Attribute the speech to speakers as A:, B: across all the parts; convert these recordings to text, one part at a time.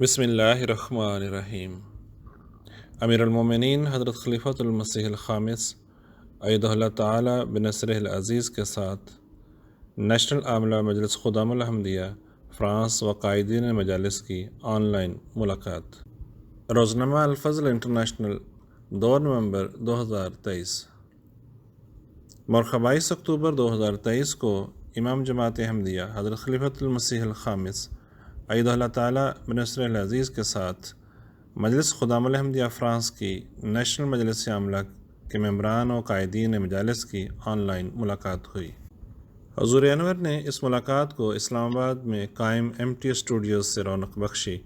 A: بسم اللہ الرحمن الرحیم۔ امیر المومنین حضرت خلیفۃ المسیح الخامس ایدہ اللہ تعالی بنصرہ العزیز کے ساتھ نیشنل عاملہ مجلس خدام الحمدیہ فرانس و قائدین مجالس کی آن لائن ملاقات۔ روزنامہ الفضل انٹرنیشنل 2 نومبر 2023۔ مورخہ 22 اکتوبر 2023 کو امام جماعت احمدیہ حضرت خلیفۃ المسیح الخامس ایدہ اللہ تعالی بنصرہ العزیز کے ساتھ مجلس خدام الحمدیہ فرانس کی نیشنل مجلس عاملہ کے ممبران و قائدین مجالس کی آن لائن ملاقات ہوئی۔ حضور انور نے اس ملاقات کو اسلام آباد میں قائم MT اسٹوڈیوز سے رونق بخشی،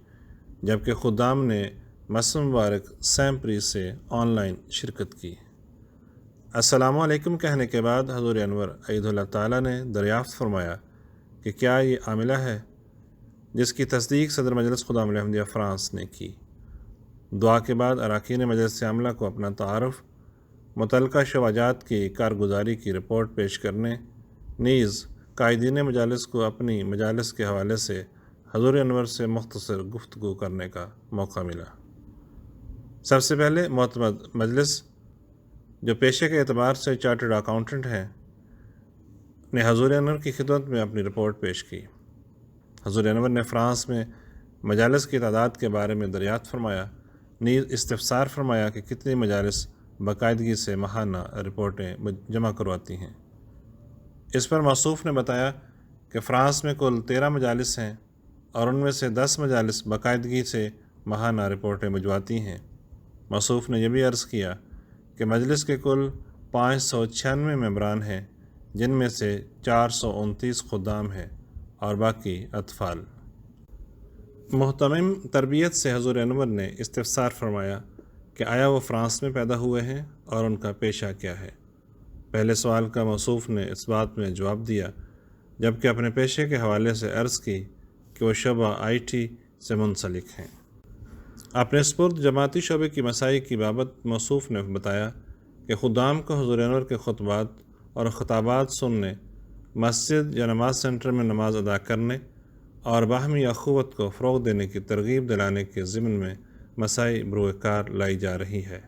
A: جبکہ خدام نے مسجد مبارک سیمپری سے آن لائن شرکت کی۔ السلام علیکم کہنے کے بعد حضور انور ایدہ اللہ تعالیٰ نے دریافت فرمایا کہ کیا یہ عاملہ ہے، جس کی تصدیق صدر مجلس خدام الحمدیہ فرانس نے کی۔ دعا کے بعد اراکین مجلس عاملہ کو اپنا تعارف، متعلقہ شعبات کی کارگزاری کی رپورٹ پیش کرنے، نیز قائدین مجالس کو اپنی مجالس کے حوالے سے حضور انور سے مختصر گفتگو کرنے کا موقع ملا۔ سب سے پہلے معتمد مجلس، جو پیشے کے اعتبار سے چارٹرڈ اکاؤنٹنٹ ہیں، نے حضور انور کی خدمت میں اپنی رپورٹ پیش کی۔ حضور انور نے فرانس میں مجالس کی تعداد کے بارے میں دریافت فرمایا، نیز استفسار فرمایا کہ کتنی مجالس باقاعدگی سے ماہانہ رپورٹیں جمع کرواتی ہیں۔ اس پر موصوف نے بتایا کہ فرانس میں کل 13 مجالس ہیں اور ان میں سے 10 مجالس باقاعدگی سے ماہانہ رپورٹیں بھجواتی ہیں۔ موصوف نے یہ بھی عرض کیا کہ مجلس کے کل 596 ممبران ہیں، جن میں سے 429 خدام ہیں اور باقی اطفال۔ محتمم تربیت سے حضور انور نے استفسار فرمایا کہ آیا وہ فرانس میں پیدا ہوئے ہیں اور ان کا پیشہ کیا ہے۔ پہلے سوال کا موصوف نے اس بات میں جواب دیا، جبکہ اپنے پیشے کے حوالے سے عرض کی کہ وہ شعبہ IT سے منسلک ہیں۔ اپنے سپرد جماعتی شعبے کی مساعی کی بابت موصوف نے بتایا کہ خدام کو حضور انور کے خطبات اور خطابات سننے، مسجد یا نماز سینٹر میں نماز ادا کرنے اور باہمی اخوت کو فروغ دینے کی ترغیب دلانے کے ضمن میں مساعی بروئے کار لائی جا رہی ہے۔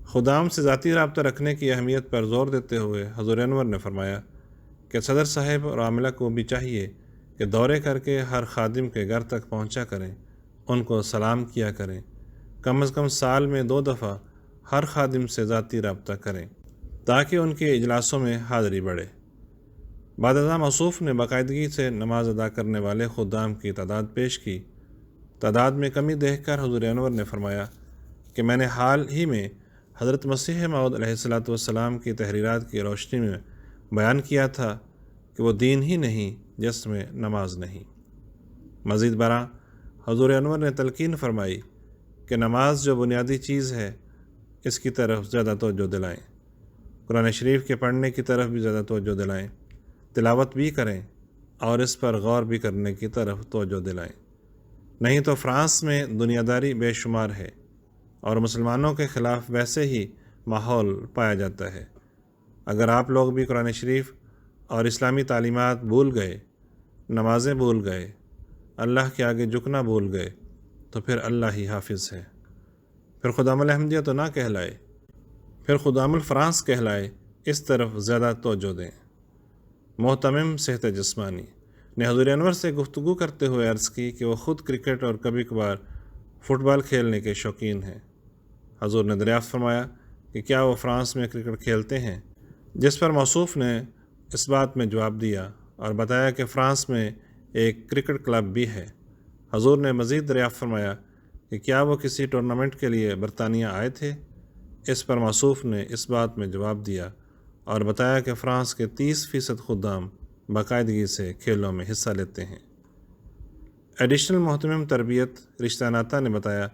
A: خدام سے ذاتی رابطہ رکھنے کی اہمیت پر زور دیتے ہوئے حضور انور نے فرمایا کہ صدر صاحب اور عاملہ کو بھی چاہیے کہ دورے کر کے ہر خادم کے گھر تک پہنچا کریں، ان کو سلام کیا کریں، کم از کم سال میں 2 دفعہ ہر خادم سے ذاتی رابطہ کریں تاکہ ان کے اجلاسوں میں حاضری بڑھے۔ بعد ازاں موصوف نے باقاعدگی سے نماز ادا کرنے والے خدام کی تعداد پیش کی۔ تعداد میں کمی دیکھ کر حضور انور نے فرمایا کہ میں نے حال ہی میں حضرت مسیح موعود علیہ السلام کی تحریرات کی روشنی میں بیان کیا تھا کہ وہ دین ہی نہیں جس میں نماز نہیں۔ مزید برآں حضور انور نے تلقین فرمائی کہ نماز جو بنیادی چیز ہے، اس کی طرف زیادہ توجہ دلائیں، قرآن شریف کے پڑھنے کی طرف بھی زیادہ توجہ دلائیں، تلاوت بھی کریں اور اس پر غور بھی کرنے کی طرف توجہ دلائیں، نہیں تو فرانس میں دنیا داری بے شمار ہے اور مسلمانوں کے خلاف ویسے ہی ماحول پایا جاتا ہے۔ اگر آپ لوگ بھی قرآن شریف اور اسلامی تعلیمات بھول گئے، نمازیں بھول گئے، اللہ کے آگے جھکنا بھول گئے، تو پھر اللہ ہی حافظ ہے، پھر خدام الحمدیہ تو نہ کہلائے، پھر خدام الفرانس کہلائے۔ اس طرف زیادہ توجہ دیں۔ محتمم صحت جسمانی نے حضور انور سے گفتگو کرتے ہوئے عرض کی کہ وہ خود کرکٹ اور کبھی کبھار فٹ بال کھیلنے کے شوقین ہیں۔ حضور نے دریافت فرمایا کہ کیا وہ فرانس میں کرکٹ کھیلتے ہیں، جس پر موصوف نے اس بات میں جواب دیا اور بتایا کہ فرانس میں ایک کرکٹ کلب بھی ہے۔ حضور نے مزید دریافت فرمایا کہ کیا وہ کسی ٹورنامنٹ کے لیے برطانیہ آئے تھے۔ اس پر موصوف نے اس بات میں جواب دیا اور بتایا کہ فرانس کے 30% خدام باقاعدگی سے کھیلوں میں حصہ لیتے ہیں۔ ایڈیشنل محتمم تربیت رشتہ ناتا نے بتایا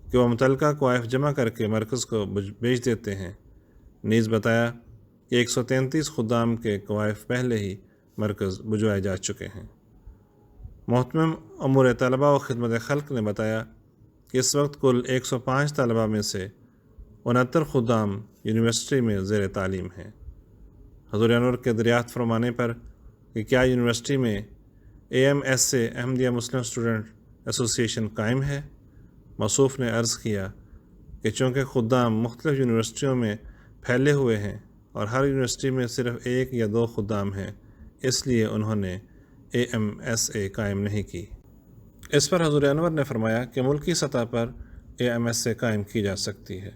A: کہ وہ متعلقہ کوائف جمع کر کے مرکز کو بھیج دیتے ہیں، نیز بتایا کہ 133 خدام کے کوائف پہلے ہی مرکز بھجوائے جا چکے ہیں۔ محتمم امور طلبہ و خدمت خلق نے بتایا کہ اس وقت کل 105 طلبہ میں سے 69 خدام یونیورسٹی میں زیر تعلیم ہیں۔ حضور انور کے دریافت فرمانے پر کہ کیا یونیورسٹی میں AMS سے احمدیہ مسلم اسٹوڈنٹ ایسوسیشن قائم ہے؟ موصوف نے عرض کیا کہ چونکہ خدام مختلف یونیورسٹیوں میں پھیلے ہوئے ہیں اور ہر یونیورسٹی میں صرف 1 یا 2 خدام ہیں، اس لیے انہوں نے AMSA قائم نہیں کی۔ اس پر حضور انور نے فرمایا کہ ملکی سطح پر AMSA قائم کی جا سکتی ہے۔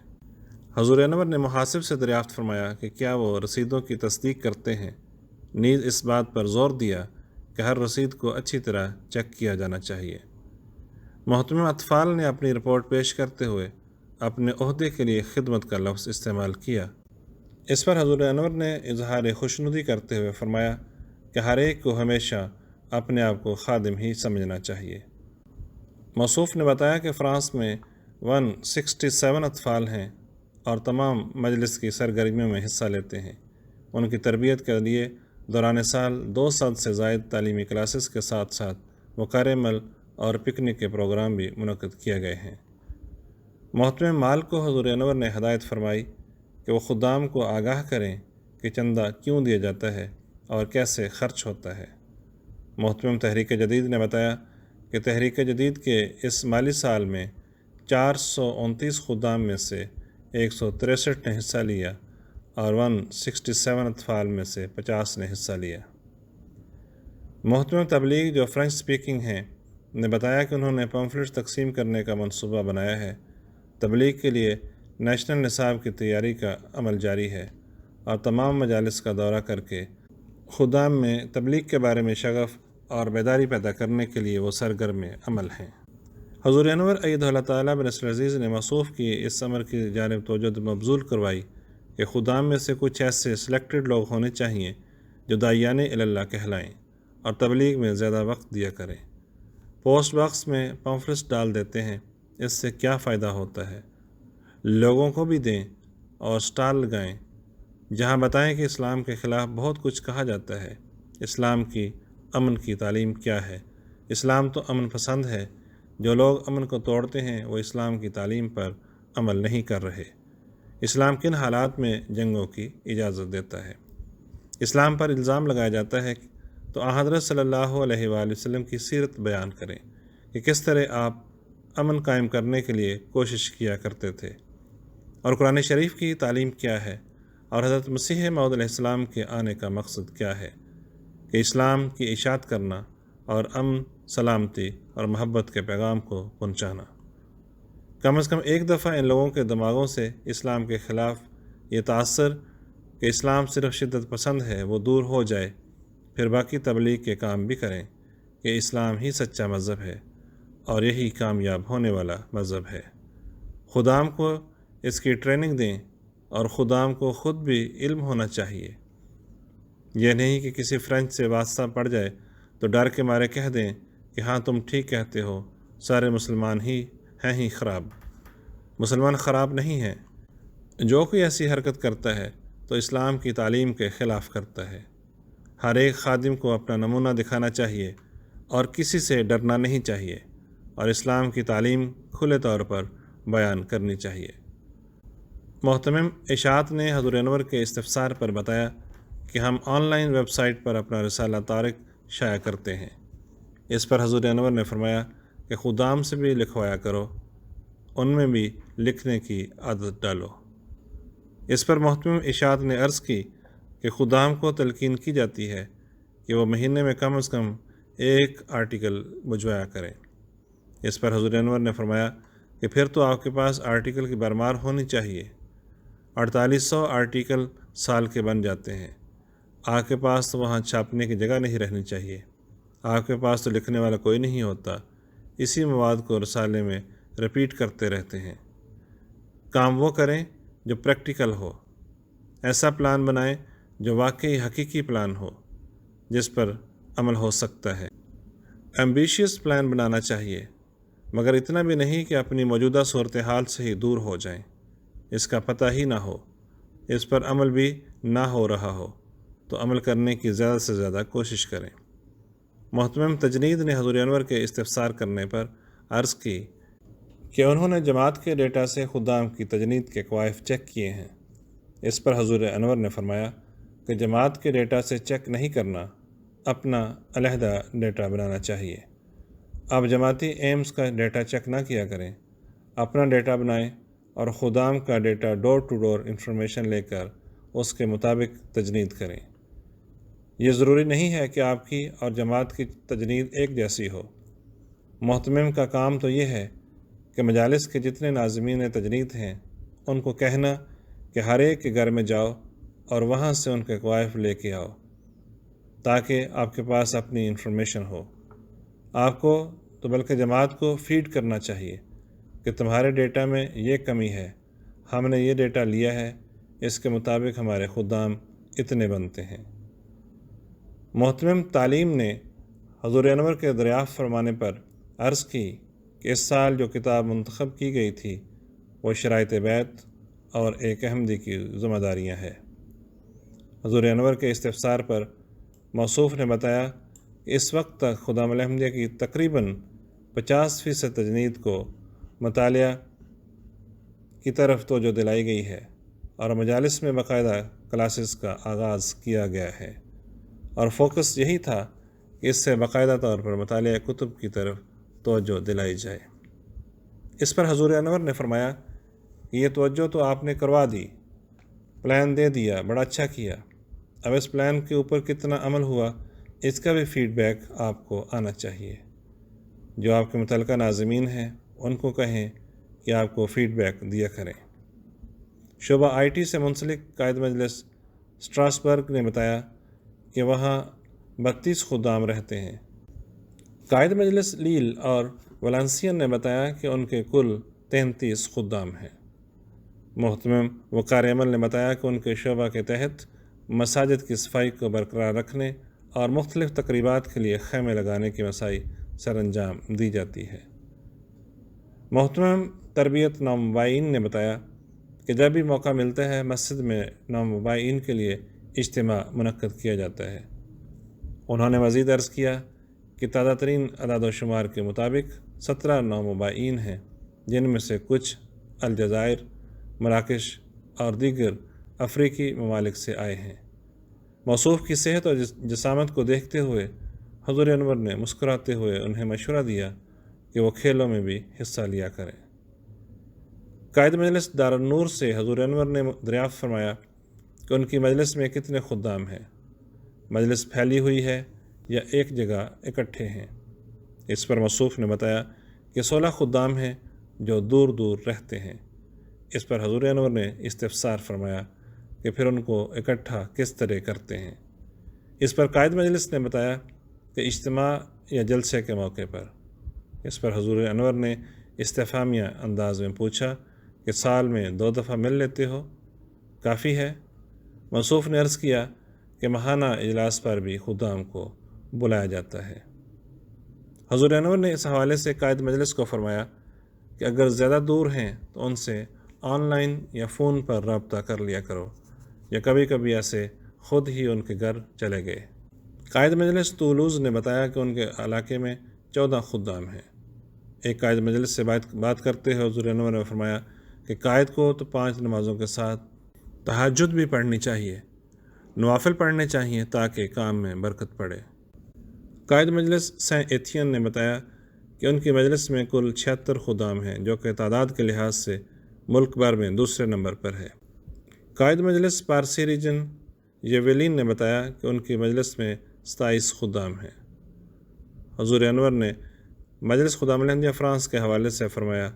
A: حضور انور نے محاسب سے دریافت فرمایا کہ کیا وہ رسیدوں کی تصدیق کرتے ہیں، نیز اس بات پر زور دیا کہ ہر رسید کو اچھی طرح چیک کیا جانا چاہیے۔ محترم اطفال نے اپنی رپورٹ پیش کرتے ہوئے اپنے عہدے کے لیے خدمت کا لفظ استعمال کیا۔ اس پر حضور انور نے اظہار خوشنودی کرتے ہوئے فرمایا کہ ہر ایک کو ہمیشہ اپنے آپ کو خادم ہی سمجھنا چاہیے۔ موصوف نے بتایا کہ فرانس میں 167 اطفال ہیں اور تمام مجلس کی سرگرمیوں میں حصہ لیتے ہیں۔ ان کی تربیت کے لیے دوران سال 200 سے زائد تعلیمی کلاسز کے ساتھ ساتھ مقرر عمل اور پکنک کے پروگرام بھی منعقد کیے گئے ہیں۔ محترم مال کو حضور انور نے ہدایت فرمائی کہ وہ خدام کو آگاہ کریں کہ چندہ کیوں دیا جاتا ہے اور کیسے خرچ ہوتا ہے۔ محترم تحریک جدید نے بتایا کہ تحریک جدید کے اس مالی سال میں 429 خدام میں سے 163 نے حصہ لیا اور 167 اطفال میں سے 50 نے حصہ لیا۔ محترم تبلیغ جو فرینچ سپیکنگ ہیں نے بتایا کہ انہوں نے پمفلٹ تقسیم کرنے کا منصوبہ بنایا ہے۔ تبلیغ کے لیے نیشنل نصاب کی تیاری کا عمل جاری ہے اور تمام مجالس کا دورہ کر کے خدام میں تبلیغ کے بارے میں شغف اور بیداری پیدا کرنے کے لیے وہ سرگرم عمل ہیں۔ حضور انور ایدہ اللہ تعالیٰ بن نصر العزیز نے موصوف کی اس امر کی جانب توجہ مبذول کروائی کہ خدام میں سے کچھ ایسے سلیکٹڈ لوگ ہونے چاہئیں جو داعیان اللہ کہلائیں اور تبلیغ میں زیادہ وقت دیا کریں۔ پوسٹ باکس میں پمفلٹس ڈال دیتے ہیں، اس سے کیا فائدہ ہوتا ہے؟ لوگوں کو بھی دیں اور سٹال لگائیں جہاں بتائیں کہ اسلام کے خلاف بہت کچھ کہا جاتا ہے۔ اسلام کی امن کی تعلیم کیا ہے؟ اسلام تو امن پسند ہے۔ جو لوگ امن کو توڑتے ہیں وہ اسلام کی تعلیم پر عمل نہیں کر رہے۔ اسلام کن حالات میں جنگوں کی اجازت دیتا ہے؟ اسلام پر الزام لگایا جاتا ہے تو حضرت صلی اللہ علیہ وآلہ وسلم کی سیرت بیان کریں کہ کس طرح آپ امن قائم کرنے کے لیے کوشش کیا کرتے تھے، اور قرآن شریف کی تعلیم کیا ہے، اور حضرت مسیح موعود علیہ السلام کے آنے کا مقصد کیا ہے کہ اسلام کی اشاعت کرنا اور امن، سلامتی اور محبت کے پیغام کو پہنچانا۔ کم از کم ایک دفعہ ان لوگوں کے دماغوں سے اسلام کے خلاف یہ تاثر کہ اسلام صرف شدت پسند ہے وہ دور ہو جائے، پھر باقی تبلیغ کے کام بھی کریں کہ اسلام ہی سچا مذہب ہے اور یہی کامیاب ہونے والا مذہب ہے۔ خدام کو اس کی ٹریننگ دیں اور خدام کو خود بھی علم ہونا چاہیے۔ یہ نہیں کہ کسی فرینچ سے واسطہ پڑ جائے تو ڈر کے مارے کہہ دیں کہ ہاں تم ٹھیک کہتے ہو، سارے مسلمان ہی خراب۔ مسلمان خراب نہیں ہیں۔ جو کوئی ایسی حرکت کرتا ہے تو اسلام کی تعلیم کے خلاف کرتا ہے۔ ہر ایک خادم کو اپنا نمونہ دکھانا چاہیے اور کسی سے ڈرنا نہیں چاہیے، اور اسلام کی تعلیم کھلے طور پر بیان کرنی چاہیے۔ محترم اشاعت نے حضور انور کے استفسار پر بتایا کہ ہم آن لائن ویب سائٹ پر اپنا رسالہ طارق شائع کرتے ہیں۔ اس پر حضور انور نے فرمایا کہ خدام سے بھی لکھوایا کرو، ان میں بھی لکھنے کی عادت ڈالو۔ اس پر محترم اشاعت نے عرض کی کہ خدام کو تلقین کی جاتی ہے کہ وہ مہینے میں کم از کم 1 آرٹیکل بھجوایا کریں۔ اس پر حضور انور نے فرمایا کہ پھر تو آپ کے پاس آرٹیکل کی بھرمار ہونی چاہیے۔ 4800 آرٹیکل سال کے بن جاتے ہیں۔ آپ کے پاس تو وہاں چھاپنے کی جگہ نہیں رہنی چاہیے۔ آپ کے پاس تو لکھنے والا کوئی نہیں ہوتا، اسی مواد کو رسالے میں رپیٹ کرتے رہتے ہیں۔ کام وہ کریں جو پریکٹیکل ہو، ایسا پلان بنائیں جو واقعی حقیقی پلان ہو جس پر عمل ہو سکتا ہے۔ ایمبیشیس پلان بنانا چاہیے، مگر اتنا بھی نہیں کہ اپنی موجودہ صورتحال سے ہی دور ہو جائیں، اس کا پتہ ہی نہ ہو، اس پر عمل بھی نہ ہو رہا ہو تو عمل کرنے کی زیادہ سے زیادہ کوشش کریں۔ محترم تجنید نے حضور انور کے استفسار کرنے پر عرض کی کہ انہوں نے جماعت کے ڈیٹا سے خدام کی تجنید کے کوائف چیک کیے ہیں۔ اس پر حضور انور نے فرمایا کہ جماعت کے ڈیٹا سے چیک نہیں کرنا، اپنا علیحدہ ڈیٹا بنانا چاہیے۔ آپ جماعتی ایمز کا ڈیٹا چیک نہ کیا کریں، اپنا ڈیٹا بنائیں اور خدام کا data door to door information لے کر اس کے مطابق تجنید کریں۔ یہ ضروری نہیں ہے کہ آپ کی اور جماعت کی تجنید ایک جیسی ہو۔ محتمم کا کام تو یہ ہے کہ مجالس کے جتنے ناظمین تجنید ہیں ان کو کہنا کہ ہر ایک کے گھر میں جاؤ اور وہاں سے ان کے قوائف لے کے آؤ تاکہ آپ کے پاس اپنی انفارمیشن ہو۔ آپ کو تو بلکہ جماعت کو فیڈ کرنا چاہیے کہ تمہارے ڈیٹا میں یہ کمی ہے، ہم نے یہ ڈیٹا لیا ہے، اس کے مطابق ہمارے خدام اتنے بنتے ہیں۔ محتمم تعلیم نے حضور انور کے دریافت فرمانے پر عرض کی کہ اس سال جو کتاب منتخب کی گئی تھی وہ شرائط بیت اور ایک احمدی کی ذمہ داریاں ہیں۔ حضور انور کے استفسار پر موصوف نے بتایا کہ اس وقت تک خدام الاحمدیہ کی تقریباً 50% تجنید کو مطالعہ کی طرف توجہ دلائی گئی ہے اور مجالس میں باقاعدہ کلاسز کا آغاز کیا گیا ہے، اور فوکس یہی تھا کہ اس سے باقاعدہ طور پر مطالعہ کتب کی طرف توجہ دلائی جائے۔ اس پر حضور انور نے فرمایا کہ یہ توجہ تو آپ نے کروا دی، پلان دے دیا، بڑا اچھا کیا، اب اس پلان کے اوپر کتنا عمل ہوا اس کا بھی فیڈ بیک آپ کو آنا چاہیے۔ جو آپ کے متعلقہ ناظمین ہیں ان کو کہیں کہ آپ کو فیڈ بیک دیا کریں۔ شعبہ آئی ٹی سے منسلک قائد مجلس اسٹراسبرگ نے بتایا کہ وہاں 32 خدام رہتے ہیں۔ قائد مجلس لیل اور ولانسین نے بتایا کہ ان کے کل 33 خدام ہیں۔ محتمم وقار عمل نے بتایا کہ ان کے شعبہ کے تحت مساجد کی صفائی کو برقرار رکھنے اور مختلف تقریبات کے لیے خیمے لگانے کی مساعی سر انجام دی جاتی ہے۔ محتمم تربیت نومبائین نے بتایا کہ جب بھی موقع ملتا ہے مسجد میں نومبائین کے لیے اجتماع منعقد کیا جاتا ہے۔ انہوں نے مزید عرض کیا کہ تازہ ترین اعداد و شمار کے مطابق 17 نومبائین ہیں، جن میں سے کچھ الجزائر، مراکش اور دیگر افریقی ممالک سے آئے ہیں۔ موصوف کی صحت اور جسامت کو دیکھتے ہوئے حضور انور نے مسکراتے ہوئے انہیں مشورہ دیا کہ وہ کھیلوں میں بھی حصہ لیا کریں۔ قائد مجلس دارالنور سے حضور انور نے دریافت فرمایا کہ ان کی مجلس میں کتنے خدام ہیں، مجلس پھیلی ہوئی ہے یا ایک جگہ اکٹھے ہیں۔ اس پر موصوف نے بتایا کہ 16 خدام ہیں جو دور دور رہتے ہیں۔ اس پر حضور انور نے استفسار فرمایا کہ پھر ان کو اکٹھا کس طرح کرتے ہیں۔ اس پر قائد مجلس نے بتایا کہ اجتماع یا جلسے کے موقع پر۔ اس پر حضور انور نے استفہامیہ انداز میں پوچھا کہ سال میں 2 دفعہ مل لیتے ہو، کافی ہے؟ موصوف نے عرض کیا کہ ماہانہ اجلاس پر بھی خدام کو بلایا جاتا ہے۔ حضور انور نے اس حوالے سے قائد مجلس کو فرمایا کہ اگر زیادہ دور ہیں تو ان سے آن لائن یا فون پر رابطہ کر لیا کرو، یا کبھی کبھی ایسے خود ہی ان کے گھر چلے گئے۔ قائد مجلس طولوز نے بتایا کہ ان کے علاقے میں 14 خدام ہیں۔ ایک قائد مجلس سے بات کرتے ہوئے حضور انور نے فرمایا کہ قائد کو تو 5 نمازوں کے ساتھ تہجد بھی پڑھنی چاہیے، نوافل پڑھنے چاہیے تاکہ کام میں برکت پڑے۔ قائد مجلس سینٹ ایتھین نے بتایا کہ ان کی مجلس میں کل 76 خدام ہیں، جو کہ تعداد کے لحاظ سے ملک بھر میں دوسرے نمبر پر ہے۔ قائد مجلس پارسی ریجن یویلین نے بتایا کہ ان کی مجلس میں 27 خدام ہیں۔ حضور انور نے مجلس خدام الاحمدیہ فرانس کے حوالے سے فرمایا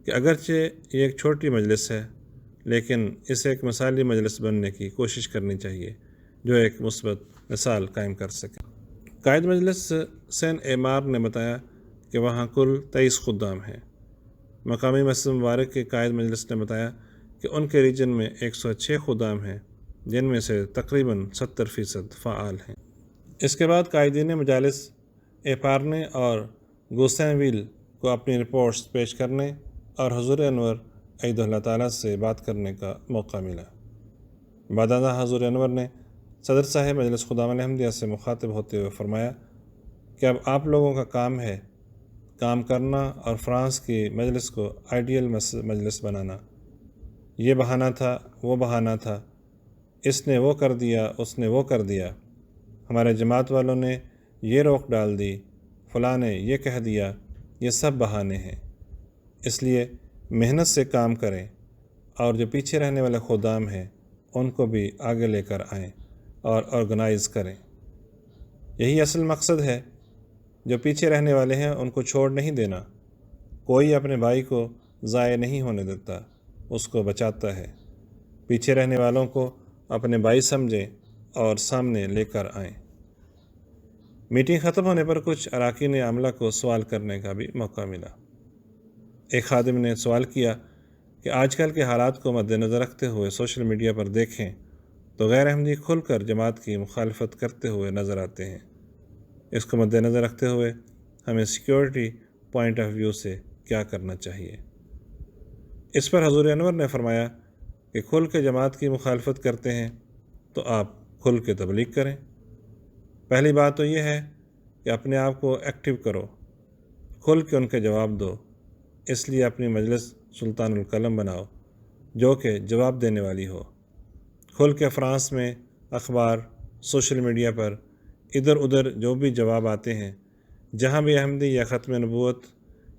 A: کہ اگرچہ یہ ایک چھوٹی مجلس ہے لیکن اسے ایک مثالی مجلس بننے کی کوشش کرنی چاہیے جو ایک مثبت مثال قائم کر سکے۔ قائد مجلس سین ایمار نے بتایا کہ وہاں کل 23 خدام ہیں۔ مقامی مسجد مبارک کے قائد مجلس نے بتایا کہ ان کے ریجن میں 106 خدام ہیں، جن میں سے تقریباً 70% فعال ہیں۔ اس کے بعد قائدین مجالس ایپارنے اور گوسین ویل کو اپنی رپورٹس پیش کرنے اور حضور انور عید اللہ تعالیٰ سے بات کرنے کا موقع ملا۔ بعد ازاں حضور انور نے صدر صاحب مجلس خدام الاحمدیہ سے مخاطب ہوتے ہوئے فرمایا کہ اب آپ لوگوں کا کام ہے کام کرنا اور فرانس کی مجلس کو آئیڈیل مجلس بنانا۔ یہ بہانہ تھا، وہ بہانہ تھا، اس نے وہ کر دیا، اس نے وہ کر دیا، ہمارے جماعت والوں نے یہ روک ڈال دی، فلاں نے یہ کہہ دیا، یہ سب بہانے ہیں۔ اس لیے محنت سے کام کریں اور جو پیچھے رہنے والے خدام ہیں ان کو بھی آگے لے کر آئیں اور آرگنائز کریں۔ یہی اصل مقصد ہے۔ جو پیچھے رہنے والے ہیں ان کو چھوڑ نہیں دینا۔ کوئی اپنے بھائی کو ضائع نہیں ہونے دیتا، اس کو بچاتا ہے۔ پیچھے رہنے والوں کو اپنے بھائی سمجھیں اور سامنے لے کر آئیں۔ میٹنگ ختم ہونے پر کچھ اراکین عملہ کو سوال کرنے کا بھی موقع ملا۔ ایک خادم نے سوال کیا کہ آج کل کے حالات کو مد نظر رکھتے ہوئے سوشل میڈیا پر دیکھیں تو غیر احمدی کھل کر جماعت کی مخالفت کرتے ہوئے نظر آتے ہیں۔ اس کو مد نظر رکھتے ہوئے ہمیں سیکیورٹی پوائنٹ آف ویو سے کیا کرنا چاہیے؟ اس پر حضور انور نے فرمایا کہ کھل کے جماعت کی مخالفت کرتے ہیں تو آپ کھل کے تبلیغ کریں۔ پہلی بات تو یہ ہے کہ اپنے آپ کو ایکٹیو کرو، کھل کے ان کے جواب دو۔ اس لیے اپنی مجلس سلطان القلم بناؤ جو کہ جواب دینے والی ہو۔ کھل کے فرانس میں اخبار، سوشل میڈیا پر ادھر ادھر جو بھی جواب آتے ہیں، جہاں بھی احمدی یا ختم نبوت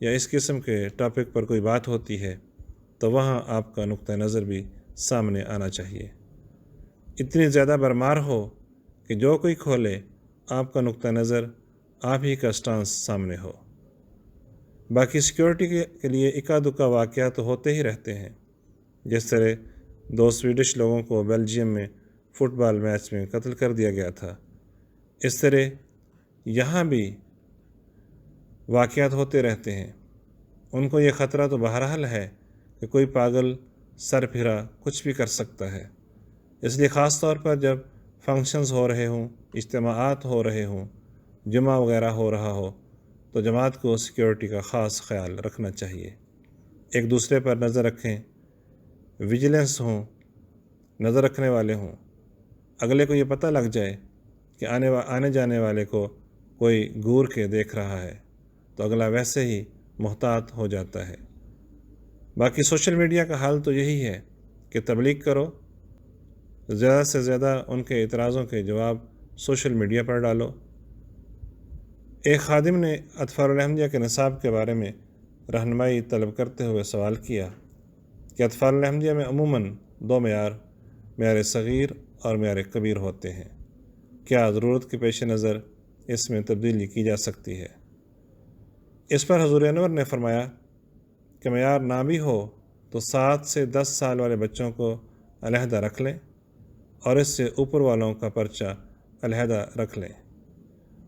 A: یا اس قسم کے ٹاپک پر کوئی بات ہوتی ہے تو وہاں آپ کا نقطہ نظر بھی سامنے آنا چاہیے۔ اتنی زیادہ برمار ہو کہ جو کوئی کھولے آپ کا نقطہ نظر، آپ ہی کا سٹانس سامنے ہو۔ باقی سیکیورٹی کے لیے اکا دکا واقعات تو ہوتے ہی رہتے ہیں، جس طرح 2 سویڈش لوگوں کو بیلجیم میں فٹ بال میچ میں قتل کر دیا گیا تھا۔ اس طرح یہاں بھی واقعات ہوتے رہتے ہیں۔ ان کو یہ خطرہ تو بہرحال ہے کہ کوئی پاگل سر پھرا کچھ بھی کر سکتا ہے۔ اس لیے خاص طور پر جب فنکشنز ہو رہے ہوں، اجتماعات ہو رہے ہوں، جمعہ وغیرہ ہو رہا ہو تو جماعت کو سیکیورٹی کا خاص خیال رکھنا چاہیے۔ ایک دوسرے پر نظر رکھیں، ویجیلنس ہوں، نظر رکھنے والے ہوں۔ اگلے کو یہ پتہ لگ جائے کہ آنے جانے والے کو کوئی گور کے دیکھ رہا ہے تو اگلا ویسے ہی محتاط ہو جاتا ہے۔ باقی سوشل میڈیا کا حال تو یہی ہے کہ تبلیغ کرو، زیادہ سے زیادہ ان کے اعتراضوں کے جواب سوشل میڈیا پر ڈالو۔ ایک خادم نے اطفال الاحمدیہ کے نصاب کے بارے میں رہنمائی طلب کرتے ہوئے سوال کیا کہ اطفال الاحمدیہ میں عموماً 2 معیار صغیر اور معیار کبیر ہوتے ہیں، کیا ضرورت کے پیش نظر اس میں تبدیلی کی جا سکتی ہے؟ اس پر حضور انور نے فرمایا کہ معیار نہ بھی ہو تو 7 سے 10 سال والے بچوں کو علیحدہ رکھ لیں اور اس سے اوپر والوں کا پرچہ علیحدہ رکھ لیں۔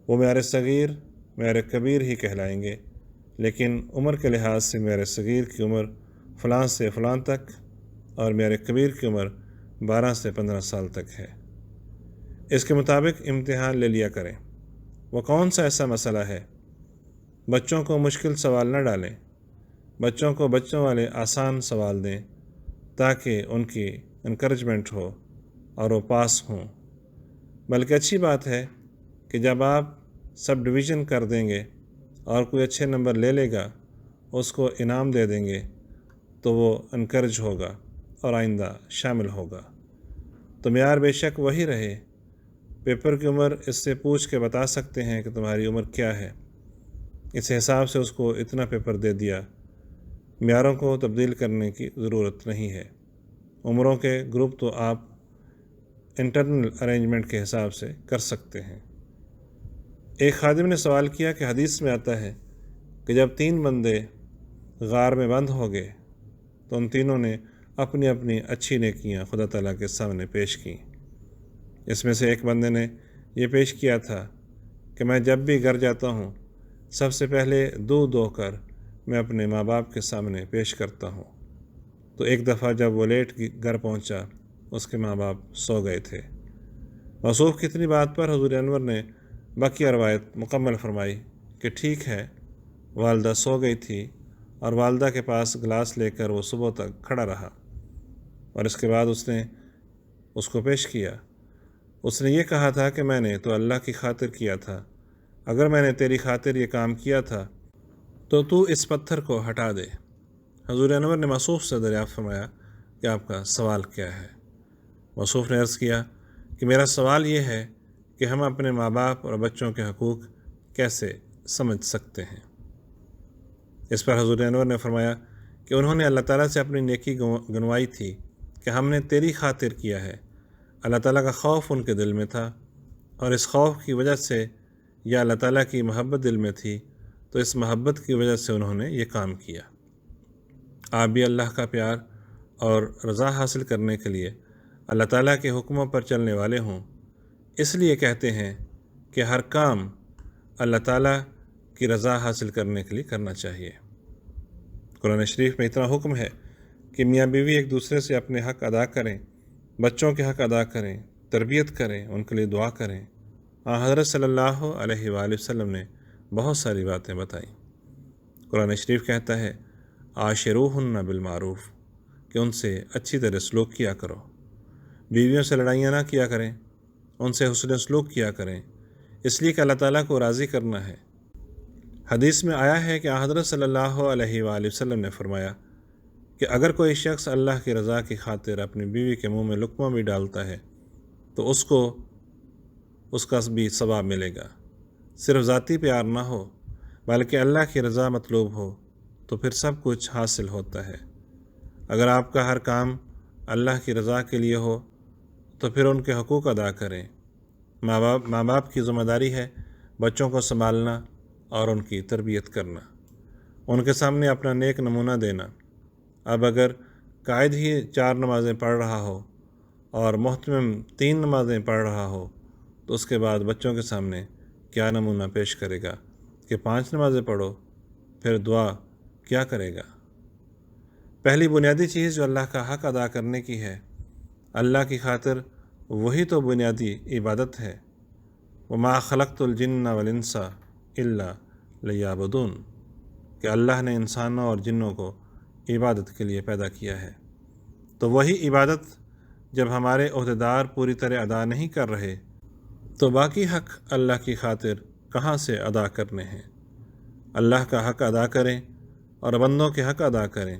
A: وہ معیار صغیر معیار کبیر ہی کہلائیں گے، لیکن عمر کے لحاظ سے معیار صغیر کی عمر فلاں سے فلاں تک اور معیار کبیر کی عمر 12 سے 15 سال تک ہے۔ اس کے مطابق امتحان لے لیا کریں۔ وہ کون سا ایسا مسئلہ ہے؟ بچوں کو مشکل سوال نہ ڈالیں، بچوں کو بچوں والے آسان سوال دیں تاکہ ان کی انکریجمنٹ ہو اور وہ پاس ہوں۔ بلکہ اچھی بات ہے کہ جب آپ سب ڈویژن کر دیں گے اور کوئی اچھے نمبر لے لے گا، اس کو انعام دے دیں گے تو وہ انکریج ہوگا اور آئندہ شامل ہوگا۔ تو معیار بے شک وہی رہے۔ پیپر کی عمر اس سے پوچھ کے بتا سکتے ہیں کہ تمہاری عمر کیا ہے، اس حساب سے اس کو اتنا پیپر دے دیا۔ معیاروں کو تبدیل کرنے کی ضرورت نہیں ہے۔ عمروں کے گروپ تو آپ انٹرنل ارینجمنٹ کے حساب سے کر سکتے ہیں۔ ایک خادم نے سوال کیا کہ حدیث میں آتا ہے کہ جب 3 بندے غار میں بند ہو گئے تو ان تینوں نے اپنی اپنی اچھی نیکیاں خدا تعالیٰ کے سامنے پیش کیں۔ اس میں سے ایک بندے نے یہ پیش کیا تھا کہ میں جب بھی گھر جاتا ہوں سب سے پہلے دودھ دو کر میں اپنے ماں باپ کے سامنے پیش کرتا ہوں۔ تو ایک دفعہ جب وہ لیٹ گھر پہنچا، اس کے ماں باپ سو گئے تھے۔ موصوف کی اتنی بات پر حضور انور نے باقی روایت مکمل فرمائی کہ ٹھیک ہے، والدہ سو گئی تھی اور والدہ کے پاس گلاس لے کر وہ صبح تک کھڑا رہا اور اس کے بعد اس نے اس کو پیش کیا۔ اس نے یہ کہا تھا کہ میں نے تو اللہ کی خاطر کیا تھا، اگر میں نے تیری خاطر یہ کام کیا تھا تو اس پتھر کو ہٹا دے۔ حضور انور نے موصوف سے دریافت فرمایا کہ آپ کا سوال کیا ہے؟ موصوف نے عرض کیا کہ میرا سوال یہ ہے کہ ہم اپنے ماں باپ اور بچوں کے حقوق کیسے سمجھ سکتے ہیں۔ اس پر حضور انور نے فرمایا کہ انہوں نے اللہ تعالیٰ سے اپنی نیکی گنوائی تھی کہ ہم نے تیری خاطر کیا ہے۔ اللہ تعالیٰ کا خوف ان کے دل میں تھا، اور اس خوف کی وجہ سے یا اللہ تعالیٰ کی محبت دل میں تھی، تو اس محبت کی وجہ سے انہوں نے یہ کام کیا۔ آپ بھی اللہ کا پیار اور رضا حاصل کرنے کے لیے اللہ تعالیٰ کے حکموں پر چلنے والے ہوں، اس لیے کہتے ہیں کہ ہر کام اللہ تعالیٰ کی رضا حاصل کرنے کے لیے کرنا چاہیے۔ قرآن شریف میں اتنا حکم ہے کہ میاں بیوی ایک دوسرے سے اپنے حق ادا کریں، بچوں کے حق ادا کریں، تربیت کریں، ان کے لیے دعا کریں۔ حضرت صلی اللہ علیہ وآلہ وسلم نے بہت ساری باتیں بتائیں۔ قرآن شریف کہتا ہے عاشروہن بالمعروف، کہ ان سے اچھی طرح سلوک کیا کرو، بیویوں سے لڑائیاں نہ کیا کریں، ان سے حسن سلوک کیا کریں، اس لیے کہ اللہ تعالیٰ کو راضی کرنا ہے۔ حدیث میں آیا ہے کہ حضرت صلی اللہ علیہ وآلہ وسلم نے فرمایا کہ اگر کوئی شخص اللہ کی رضا کی خاطر اپنی بیوی کے منہ میں لقمہ بھی ڈالتا ہے تو اس کو اس کا بھی ثواب ملے گا۔ صرف ذاتی پیار نہ ہو بلکہ اللہ کی رضا مطلوب ہو تو پھر سب کچھ حاصل ہوتا ہے۔ اگر آپ کا ہر کام اللہ کی رضا کے لیے ہو تو پھر ان کے حقوق ادا کریں۔ ماں باپ کی ذمہ داری ہے بچوں کو سنبھالنا اور ان کی تربیت کرنا، ان کے سامنے اپنا نیک نمونہ دینا۔ اب اگر قائد ہی 4 نمازیں پڑھ رہا ہو اور محتمم 3 نمازیں پڑھ رہا ہو تو اس کے بعد بچوں کے سامنے کیا نمونہ پیش کرے گا کہ 5 نمازیں پڑھو، پھر دعا کیا کرے گا؟ پہلی بنیادی چیز جو اللہ کا حق ادا کرنے کی ہے، اللہ کی خاطر، وہی تو بنیادی عبادت ہے۔ وَمَا خَلَقْتُ الْجِنَّ وَالْإِنسَ إِلَّا لِيَعْبُدُونِ، کہ اللہ نے انسانوں اور جنوں کو عبادت کے لیے پیدا کیا ہے۔ تو وہی عبادت جب ہمارے عہدیدار پوری طرح ادا نہیں کر رہے تو باقی حق اللہ کی خاطر کہاں سے ادا کرنے ہیں؟ اللہ کا حق ادا کریں اور بندوں کے حق ادا کریں،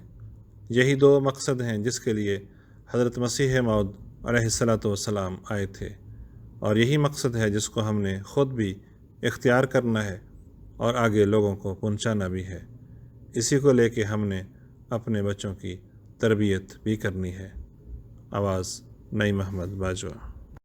A: یہی 2 مقصد ہیں جس کے لیے حضرت مسیح موعود علیہ الصلاۃ والسلام آئے تھے، اور یہی مقصد ہے جس کو ہم نے خود بھی اختیار کرنا ہے اور آگے لوگوں کو پہنچانا بھی ہے۔ اسی کو لے کے ہم نے اپنے بچوں کی تربیت بھی کرنی ہے۔ آواز نئی محمد باجوہ۔